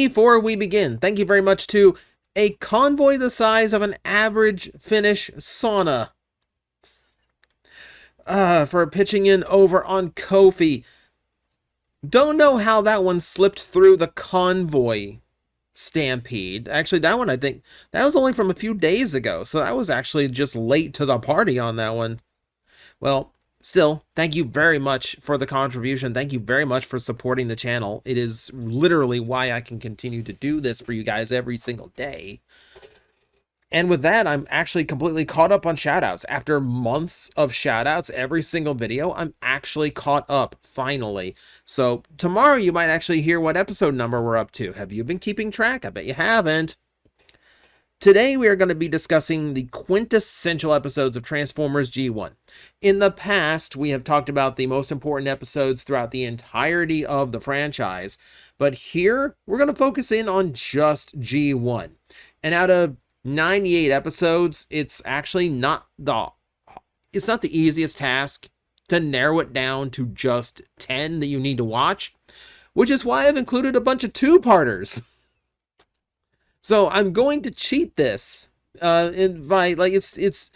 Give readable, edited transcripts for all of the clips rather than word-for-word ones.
Before we begin, thank you very much to a convoy the size of an average Finnish sauna for pitching in over on Ko-fi. Don't know how that one slipped through the convoy stampede. Actually, that one, I think, that was only from a few days ago, so that was actually just late to the party on that one. Well, still, thank you very much for the contribution. Thank you very much for supporting the channel. It is literally why I can continue to do this for you guys every single day. And with that, I'm actually completely caught up on shoutouts. After months of shoutouts, every single video, I'm actually caught up, finally. So tomorrow you might actually hear what episode number we're up to. Have you been keeping track? I bet you haven't. Today we are going to be discussing the quintessential episodes of Transformers G1. In the past, we have talked about the most important episodes throughout the entirety of the franchise, but here we're going to focus in on just G1. And out of 98 episodes, it's actually not the easiest task to narrow it down to just 10 that you need to watch, which is why I've included a bunch of two-parters. So I'm going to cheat this by like it's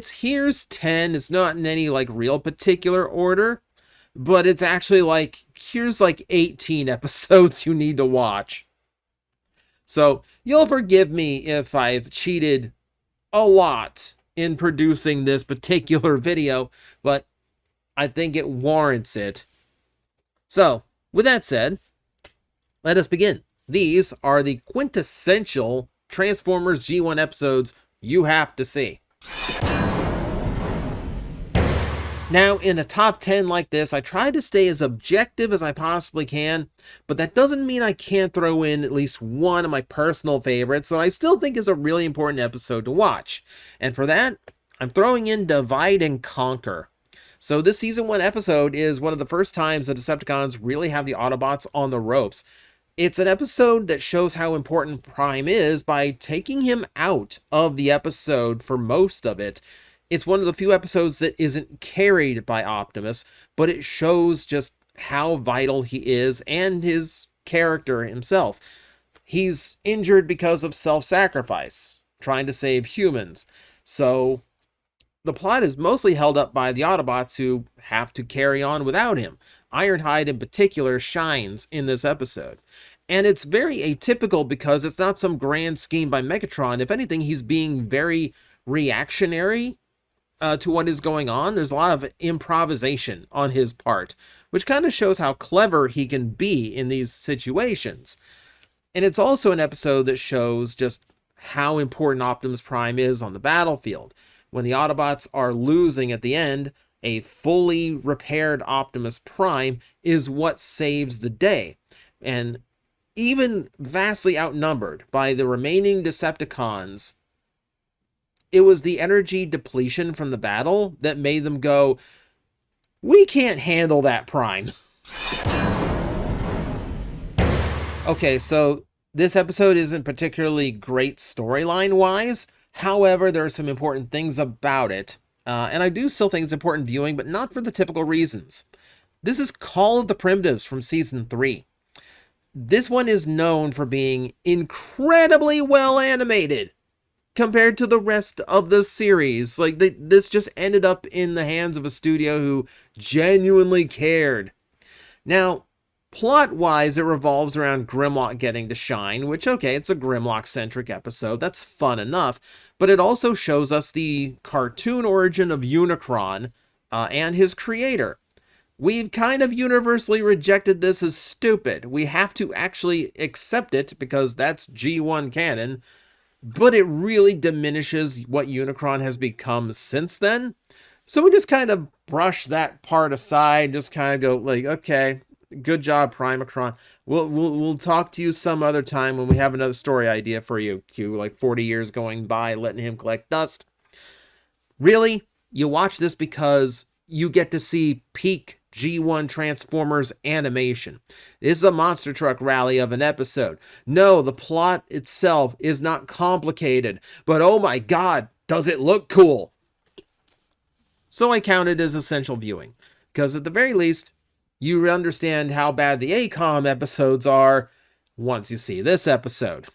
here's 10. It's not in any like real particular order, but it's actually like here's like 18 episodes you need to watch. So you'll forgive me if I've cheated a lot in producing this particular video, but I think it warrants it. So with that said, let us begin. These are the quintessential Transformers G1 episodes you have to see. Now, in a top 10 like this, I try to stay as objective as I possibly can, but that doesn't mean I can't throw in at least one of my personal favorites that I still think is a really important episode to watch. And for that, I'm throwing in Divide and Conquer. So this Season 1 episode is one of the first times the Decepticons really have the Autobots on the ropes. It's an episode that shows how important Prime is by taking him out of the episode for most of it. It's one of the few episodes that isn't carried by Optimus, but it shows just how vital he is and his character himself. He's injured because of self-sacrifice, trying to save humans. So the plot is mostly held up by the Autobots who have to carry on without him. Ironhide in particular shines in this episode. And it's very atypical because it's not some grand scheme by Megatron. If anything, he's being very reactionary to what is going on. There's a lot of improvisation on his part, which kind of shows how clever he can be in these situations. And it's also an episode that shows just how important Optimus Prime is on the battlefield. When the Autobots are losing at the end, a fully repaired Optimus Prime is what saves the day. And even vastly outnumbered by the remaining Decepticons, it was the energy depletion from the battle that made them go, we can't handle that Prime. Okay, so this episode isn't particularly great storyline-wise. However, there are some important things about it. And I do still think it's important viewing, but not for the typical reasons. This is Call of the Primitives from Season 3. This one is known for being incredibly well animated compared to the rest of the series. Like, this just ended up in the hands of a studio who genuinely cared. Now, plot-wise, it revolves around Grimlock getting to shine, which, okay, it's a Grimlock-centric episode. That's fun enough. But it also shows us the cartoon origin of Unicron and his creator. We've kind of universally rejected this as stupid. We have to actually accept it because that's G1 canon, but it really diminishes what Unicron has become since then. So we just kind of brush that part aside, just kind of go like, okay, good job, Primacron. We'll talk to you some other time when we have another story idea for you, Q, like 40 years going by, letting him collect dust. Really? You watch this because you get to see peak G1 Transformers animation. This is a monster truck rally of an episode. No, the plot itself is not complicated, but oh my god, does it look cool! So I count it as essential viewing, because at the very least, you understand how bad the ACOM episodes are once you see this episode.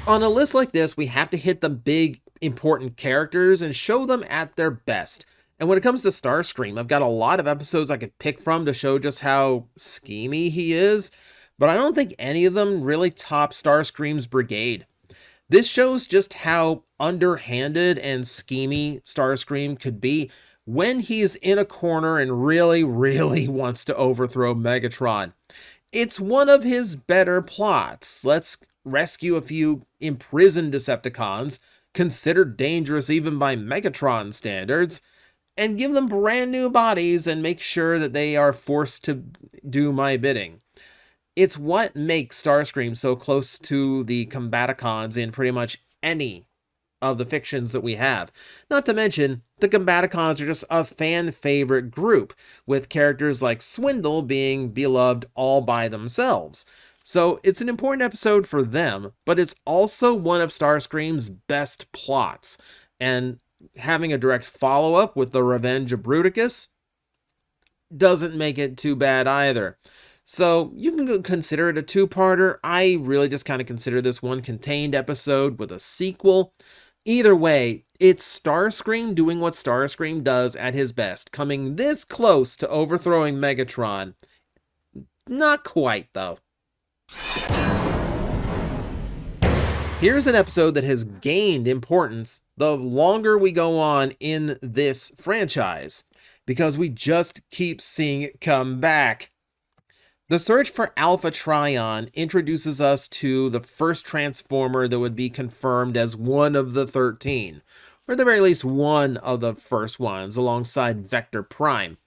On a list like this, we have to hit the big, important characters and show them at their best. And when it comes to Starscream, I've got a lot of episodes I could pick from to show just how schemy he is, but I don't think any of them really top Starscream's brigade. This shows just how underhanded and schemy Starscream could be when he's in a corner and really, really wants to overthrow Megatron. It's one of his better plots. Let's rescue a few imprisoned Decepticons, considered dangerous even by Megatron standards, and give them brand new bodies and make sure that they are forced to do my bidding. It's what makes Starscream so close to the Combaticons in pretty much any of the fictions that we have. Not to mention, the Combaticons are just a fan favorite group, with characters like Swindle being beloved all by themselves. So it's an important episode for them, but it's also one of Starscream's best plots. And having a direct follow-up with the Revenge of Bruticus doesn't make it too bad either. So you can consider it a two-parter. I really just kind of consider this one contained episode with a sequel. Either way, it's Starscream doing what Starscream does at his best, coming this close to overthrowing Megatron. Not quite, though. Here's an episode that has gained importance the longer we go on in this franchise, because we just keep seeing it come back. The search for Alpha Trion introduces us to the first Transformer that would be confirmed as one of the 13, or at the very least one of the first ones, alongside Vector Prime.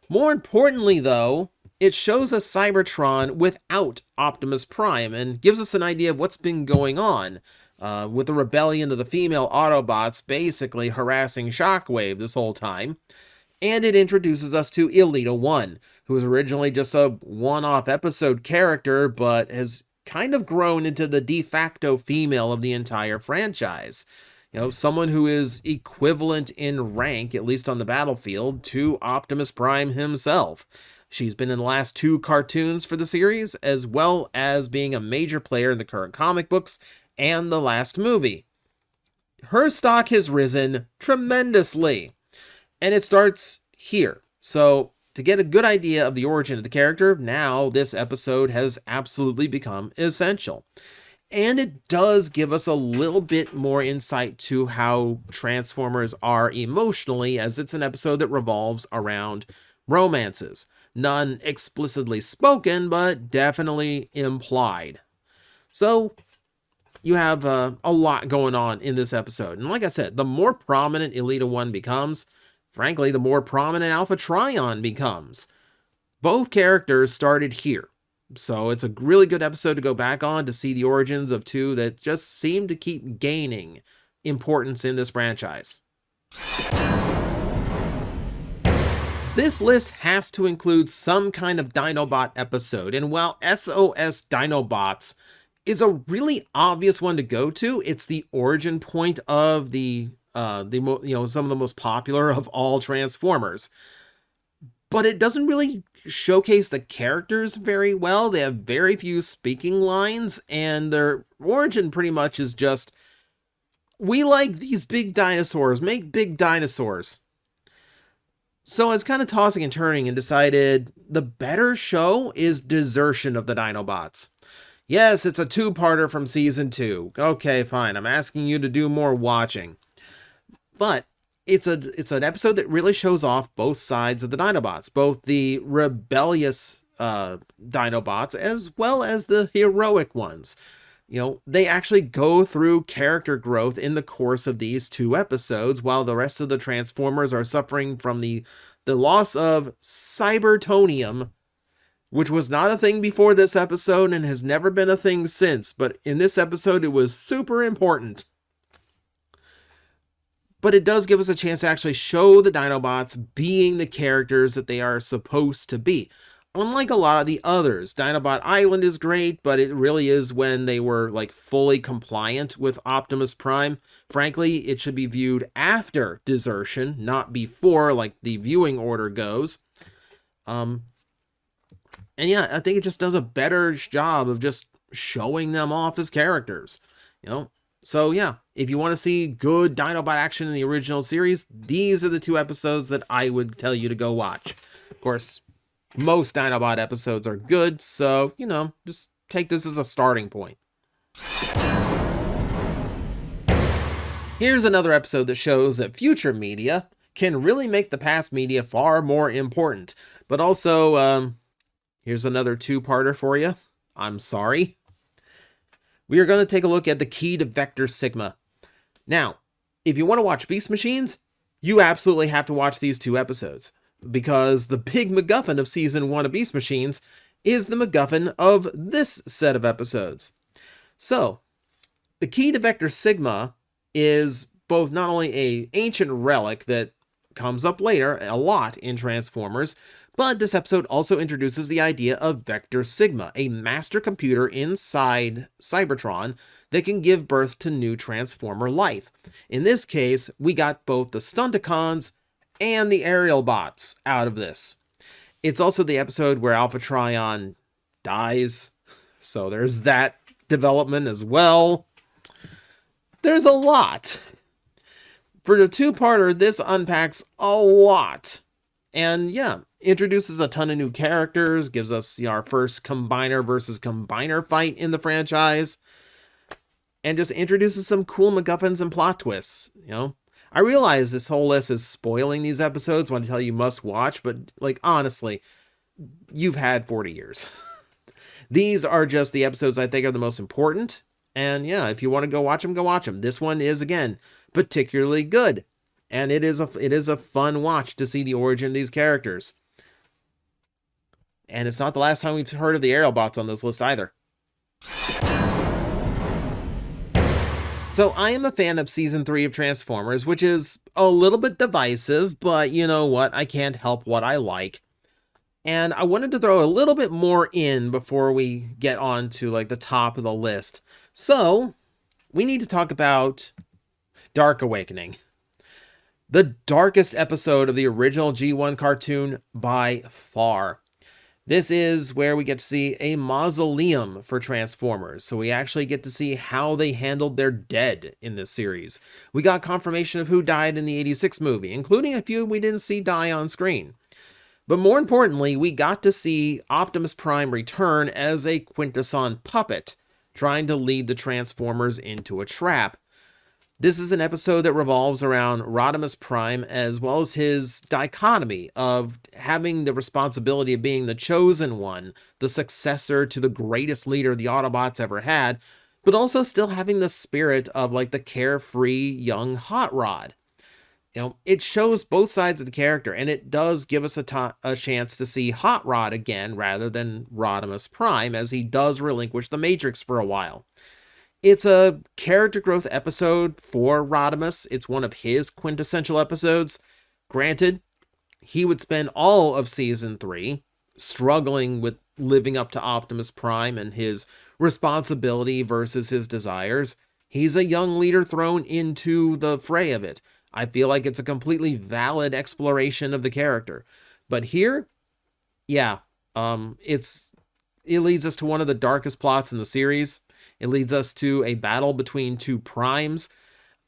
More importantly, though, it shows us Cybertron without Optimus Prime and gives us an idea of what's been going on, with the rebellion of the female Autobots basically harassing Shockwave this whole time. And it introduces us to Elita 1, who was originally just a one-off episode character, but has kind of grown into the de facto female of the entire franchise. You know, someone who is equivalent in rank, at least on the battlefield, to Optimus Prime himself. She's been in the last 2 cartoons for the series, as well as being a major player in the current comic books and the last movie. Her stock has risen tremendously. And it starts here. So, to get a good idea of the origin of the character, now this episode has absolutely become essential. And it does give us a little bit more insight to how Transformers are emotionally, as it's an episode that revolves around romances. None explicitly spoken, but definitely implied. So, you have a lot going on in this episode. And like I said, the more prominent Elita 1 becomes, frankly, the more prominent Alpha Trion becomes. Both characters started here, so it's a really good episode to go back on to see the origins of two that just seem to keep gaining importance in this franchise. This list has to include some kind of Dinobot episode, and while SOS Dinobots is a really obvious one to go to, it's the origin point of some of the most popular of all Transformers. But it doesn't really showcase the characters very well. They have very few speaking lines, and their origin pretty much is just, we like these big dinosaurs, make big dinosaurs. So I was kind of tossing and turning and decided the better show is Desertion of the Dinobots. Yes, it's a 2-parter from season 2. Okay, fine, I'm asking you to do more watching. But it's an episode that really shows off both sides of the Dinobots, both the rebellious Dinobots as well as the heroic ones. You know, they actually go through character growth in the course of these 2 episodes, while the rest of the Transformers are suffering from the loss of Cybertonium, which was not a thing before this episode and has never been a thing since, but in this episode it was super important. But it does give us a chance to actually show the Dinobots being the characters that they are supposed to be. Unlike a lot of the others, Dinobot Island is great, but it really is when they were like fully compliant with Optimus Prime. Frankly, it should be viewed after Desertion, not before, like the viewing order goes. And And yeah, I think it just does a better job of just showing them off as characters, you know? So yeah, if you want to see good Dinobot action in the original series, these are the 2 episodes that I would tell you to go watch. Of course, most Dinobot episodes are good, so, just take this as a starting point. Here's another episode that shows that future media can really make the past media far more important. But also, here's another 2-parter for you. I'm sorry. We are going to take a look at the key to Vector Sigma. Now, if you want to watch Beast Machines, you absolutely have to watch these 2 episodes, because the big MacGuffin of Season 1 of Beast Machines is the MacGuffin of this set of episodes. So, the key to Vector Sigma is both not only an ancient relic that comes up later a lot in Transformers, but this episode also introduces the idea of Vector Sigma, a master computer inside Cybertron that can give birth to new Transformer life. In this case, we got both the Stunticons and the Aerial Bots out of this. It's also the episode where Alpha Trion dies, so there's that development as well. There's a lot. For the 2-parter, this unpacks a lot. And yeah, introduces a ton of new characters, gives us our first combiner versus combiner fight in the franchise, and just introduces some cool MacGuffins and plot twists, I realize this whole list is spoiling these episodes when I tell you must watch, but honestly, you've had 40 years. These are just the episodes I think are the most important. And yeah, if you want to go watch them, go watch them. This one is, again, particularly good. And it is a fun watch to see the origin of these characters. And it's not the last time we've heard of the Aerial Bots on this list either. So I am a fan of Season 3 of Transformers, which is a little bit divisive, but you know what? I can't help what I like. And I wanted to throw a little bit more in before we get on to the top of the list. So, we need to talk about Dark Awakening. The darkest episode of the original G1 cartoon by far. This is where we get to see a mausoleum for Transformers, so we actually get to see how they handled their dead in this series. We got confirmation of who died in the 86 movie, including a few we didn't see die on screen. But more importantly, we got to see Optimus Prime return as a Quintesson puppet, trying to lead the Transformers into a trap. This is an episode that revolves around Rodimus Prime, as well as his dichotomy of having the responsibility of being the chosen one, the successor to the greatest leader the Autobots ever had, but also still having the spirit of the carefree young hot rod. It shows both sides of the character, and it does give us a chance to see Hot Rod again rather than Rodimus Prime, as he does relinquish the Matrix for a while. It's a character growth episode for Rodimus. It's one of his quintessential episodes. Granted, he would spend all of Season 3 struggling with living up to Optimus Prime and his responsibility versus his desires. He's a young leader thrown into the fray of it. I feel like it's a completely valid exploration of the character. But here, yeah, it leads us to one of the darkest plots in the series. It leads us to a battle between 2 primes.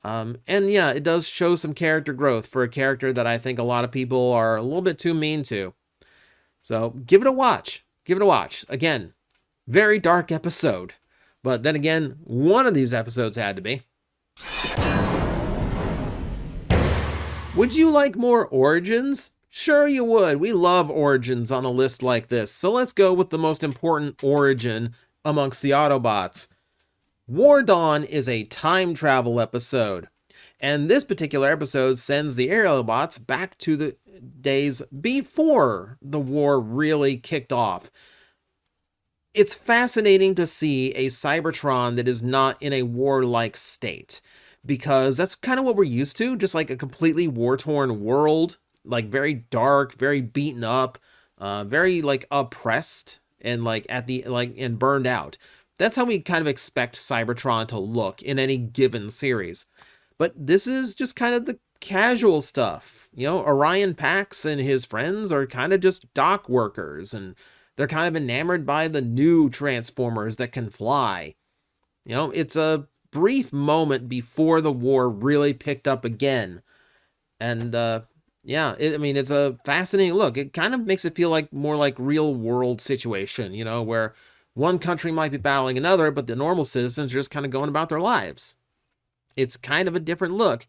And yeah, it does show some character growth for a character that I think a lot of people are a little bit too mean to. So give it a watch. Give it a watch. Again, very dark episode. But then again, one of these episodes had to be. Would you like more origins? Sure you would. We love origins on a list like this. So let's go with the most important origin amongst the Autobots. War Dawn is a time travel episode. And this particular episode sends the Aerialbots back to the days before the war really kicked off. It's fascinating to see a Cybertron that is not in a warlike state, because that's kind of what we're used to, just a completely war-torn world, very dark, very beaten up, very oppressed and and burned out. That's how we kind of expect Cybertron to look in any given series. But this is just kind of the casual stuff. Orion Pax and his friends are kind of just dock workers, and They're kind of enamored by the new Transformers that can fly. You know, it's a brief moment before the war really picked up again. And, yeah, I mean, it's a fascinating look. It kind of makes it feel like more like real world situation, you know, where one country might be battling another, but the normal citizens are just kind of going about their lives. It's kind of a different look.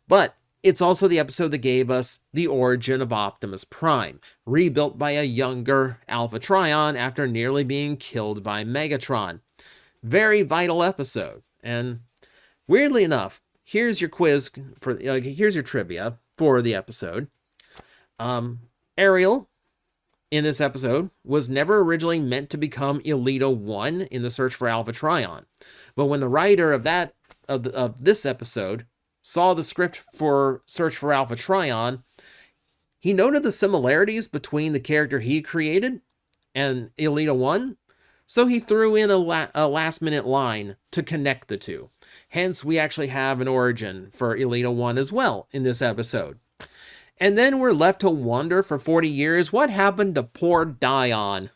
But it's also the episode that gave us the origin of Optimus Prime, rebuilt by a younger Alpha Trion after nearly being killed by Megatron. Very vital episode. And weirdly enough, here's your quiz for here's your trivia for the episode. Ariel in this episode was never originally meant to become Elita 1 in the search for Alpha Trion. But when the writer of this episode saw the script for Search for Alpha Trion, he noted the similarities between the character he created and Elita 1, so he threw in a last-minute line to connect the two. Hence, we actually have an origin for Elita 1 as well in this episode. And then we're left to wonder for 40 years what happened to poor Dion.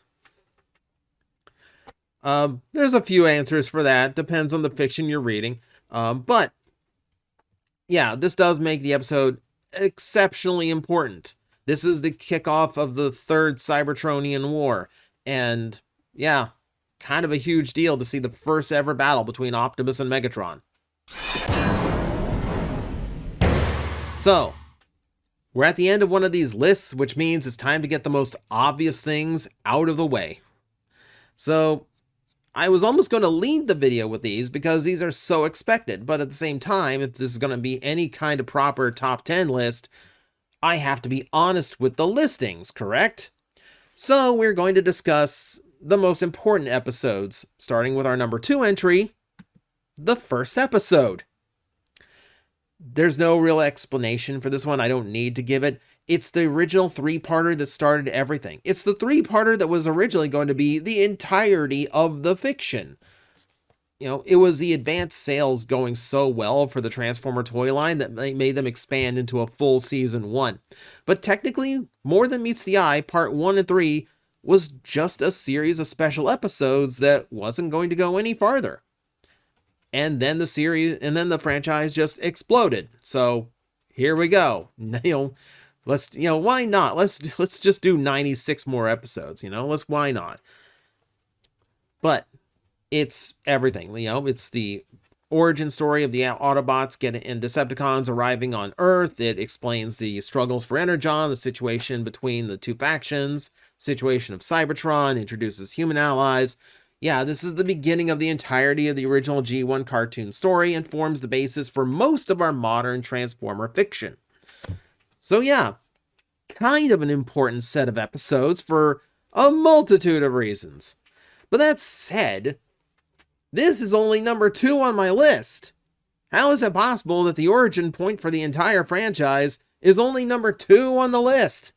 There's a few answers for that. Depends on the fiction you're reading. But yeah, this does make the episode exceptionally important. This is the kickoff of the third Cybertronian War. And yeah, kind of a huge deal to see the first ever battle between Optimus and Megatron. So, we're at the end of one of these lists, which means it's time to get the most obvious things out of the way. So, I was almost going to lead the video with these because these are so expected, but at the same time, if this is going to be any kind of proper top 10 list, I have to be honest with the listings, correct? So we're going to discuss the most important episodes, starting with our number 2 entry, the first episode. There's no real explanation for this one. I don't need to give it. It's the original 3-parter that started everything. It's the 3-parter that was originally going to be the entirety of the fiction. You know, it was the advanced sales going so well for the Transformer toy line that made them expand into a full season 1. But technically, More Than Meets the Eye, part 1 and 3, was just a series of special episodes that wasn't going to go any farther. And then the franchise just exploded. So, here we go. Why not? Let's just do 96 more episodes, why not? But it's everything, it's the origin story of the Autobots and Decepticons arriving on Earth. It explains the struggles for Energon, the situation between the two factions, situation of Cybertron, introduces human allies. Yeah, this is the beginning of the entirety of the original G1 cartoon story and forms the basis for most of our modern Transformer fiction. So yeah, kind of an important set of episodes for a multitude of reasons. But that said, this is only number 2 on my list. How is it possible that the origin point for the entire franchise is only number 2 on the list?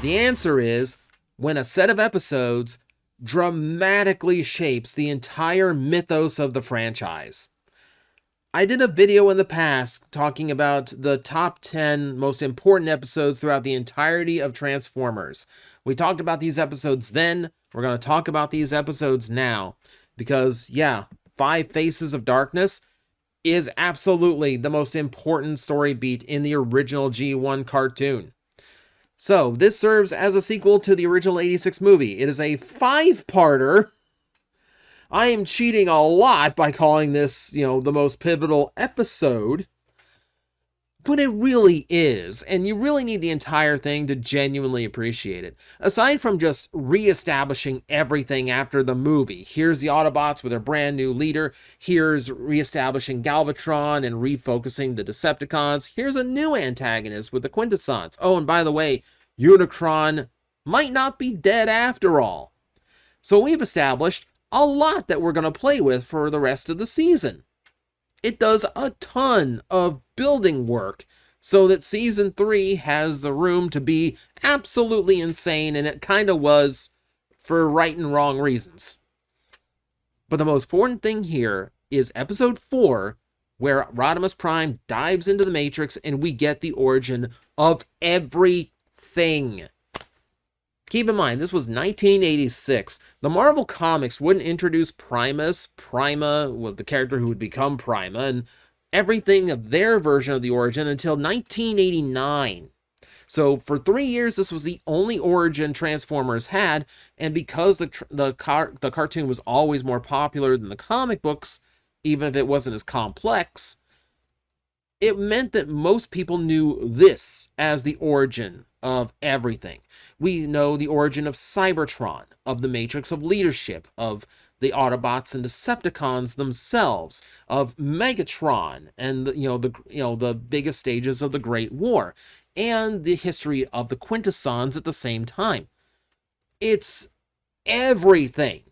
The answer is when a set of episodes dramatically shapes the entire mythos of the franchise. I did a video in the past talking about the top 10 most important episodes throughout the entirety of Transformers. We talked about these episodes then. We're going to talk about these episodes now. Because, yeah, 5 Faces of Darkness is absolutely the most important story beat in the original G1 cartoon. So, this serves as a sequel to the original 86 movie. It is a 5-parter. I am cheating a lot by calling this, the most pivotal episode. But it really is, and you really need the entire thing to genuinely appreciate it. Aside from just reestablishing everything after the movie, here's the Autobots with their brand new leader, here's reestablishing Galvatron and refocusing the Decepticons, here's a new antagonist with the Quintessons. Oh, and by the way, Unicron might not be dead after all. So we've established a lot that we're going to play with for the rest of the season. It does a ton of building work so that Season 3 has the room to be absolutely insane, and it kind of was for right and wrong reasons. But the most important thing here is Episode 4, where Rodimus Prime dives into the Matrix and we get the origin of everything. thing. Keep in mind, this was 1986. The Marvel Comics wouldn't introduce Prima, well, the character who would become Prima, and everything of their version of the origin until 1989. So for 3 years, this was the only origin Transformers had, and because the cartoon was always more popular than the comic books, even if it wasn't as complex, it meant that most people knew this as the origin of everything. We know the origin of Cybertron, of the Matrix of Leadership, of the Autobots and Decepticons themselves, of Megatron, and the biggest stages of the Great War, and the history of the Quintessons at the same time. It's everything.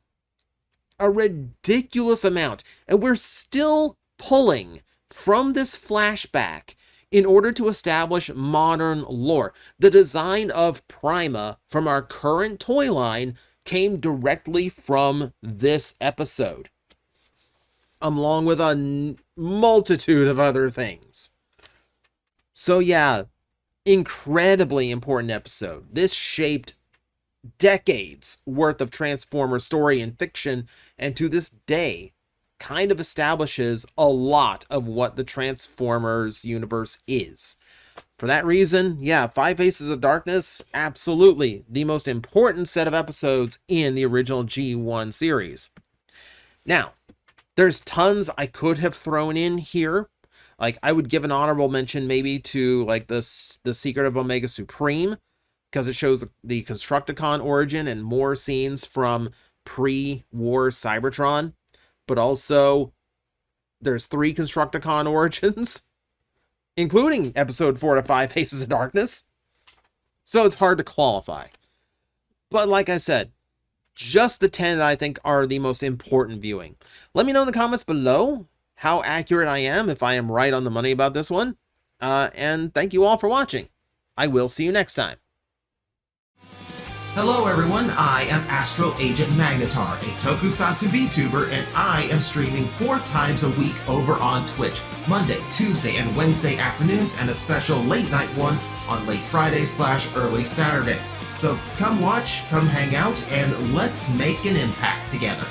A ridiculous amount, and we're still pulling from this flashback in order to establish modern lore. The design of Prima from our current toy line came directly from this episode, along with a multitude of other things. So yeah, incredibly important episode. This shaped decades worth of Transformers story and fiction, and to this day kind of establishes a lot of what the Transformers universe is. For that reason, yeah, Five Faces of Darkness, absolutely the most important set of episodes in the original G1 series. Now, there's tons I could have thrown in here. Like, I would give an honorable mention maybe to like the Secret of Omega Supreme, because it shows the Constructicon origin and more scenes from pre-war Cybertron. But also, there's 3 Constructicon origins, including episode 4 to 5 Faces of Darkness. So it's hard to qualify. But like I said, just the 10 that I think are the most important viewing. Let me know in the comments below how accurate I am, if I am right on the money about this one. And thank you all for watching. I will see you next time. Hello everyone, I am Astral Agent Magnetar, a Tokusatsu VTuber, and I am streaming 4 times a week over on Twitch, Monday, Tuesday, and Wednesday afternoons, and a special late night one on late Friday/early Saturday. So come watch, come hang out, and let's make an impact together.